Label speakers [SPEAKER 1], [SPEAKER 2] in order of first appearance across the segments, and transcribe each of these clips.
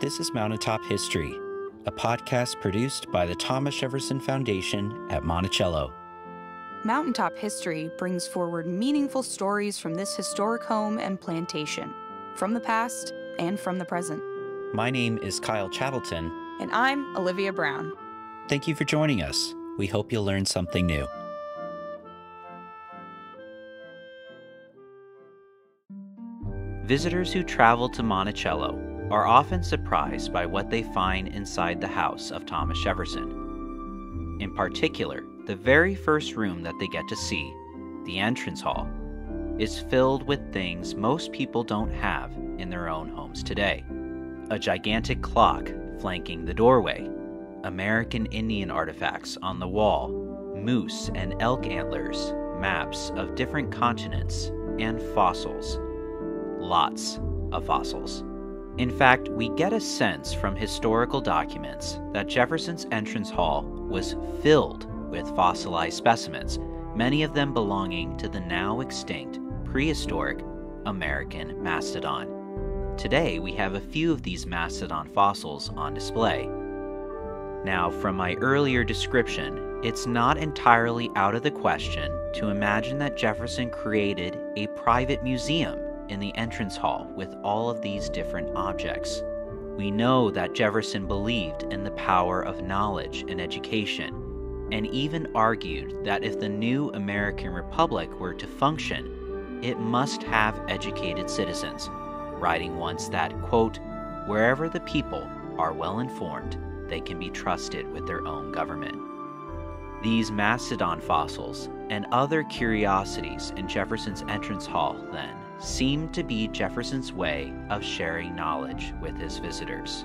[SPEAKER 1] This is Mountaintop History, a podcast produced by the Thomas Jefferson Foundation at Monticello.
[SPEAKER 2] Mountaintop History brings forward meaningful stories from this historic home and plantation, from the past and from the present.
[SPEAKER 1] My name is Kyle Chattelton.
[SPEAKER 2] And I'm Olivia Brown.
[SPEAKER 1] Thank you for joining us. We hope you'll learn something new. Visitors who travel to Monticello are often surprised by what they find inside the house of Thomas Jefferson. In particular, the very first room that they get to see, the entrance hall, is filled with things most people don't have in their own homes today. A gigantic clock flanking the doorway, American Indian artifacts on the wall, moose and elk antlers, maps of different continents, and fossils. Lots of fossils. In fact, we get a sense from historical documents that Jefferson's entrance hall was filled with fossilized specimens, many of them belonging to the now extinct prehistoric American mastodon. Today, we have a few of these mastodon fossils on display. Now, from my earlier description, it's not entirely out of the question to imagine that Jefferson created a private museum in the entrance hall with all of these different objects. We know that Jefferson believed in the power of knowledge and education, and even argued that if the new American Republic were to function, it must have educated citizens, writing once that, quote, "Wherever the people are well informed, they can be trusted with their own government." These mastodon fossils and other curiosities in Jefferson's entrance hall, then, seemed to be Jefferson's way of sharing knowledge with his visitors.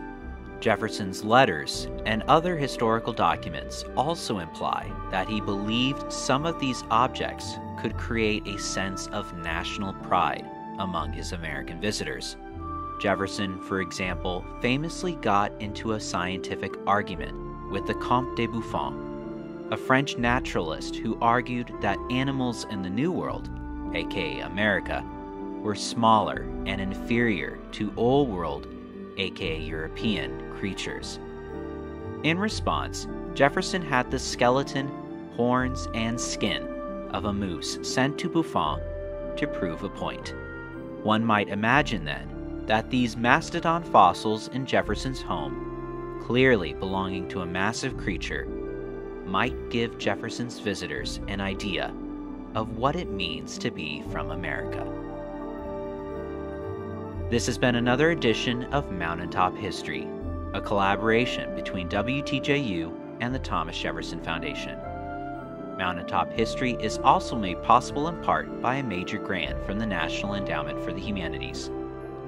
[SPEAKER 1] Jefferson's letters and other historical documents also imply that he believed some of these objects could create a sense of national pride among his American visitors. Jefferson, for example, famously got into a scientific argument with the Comte de Buffon, a French naturalist who argued that animals in the New World, aka America, were smaller and inferior to Old World, aka European, creatures. In response, Jefferson had the skeleton, horns, and skin of a moose sent to Buffon to prove a point. One might imagine, then, that these mastodon fossils in Jefferson's home, clearly belonging to a massive creature, might give Jefferson's visitors an idea of what it means to be from America. This has been another edition of Mountaintop History, a collaboration between WTJU and the Thomas Jefferson Foundation. Mountaintop History is also made possible in part by a major grant from the National Endowment for the Humanities.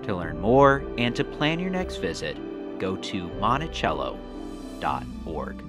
[SPEAKER 1] To learn more and to plan your next visit, go to monticello.org.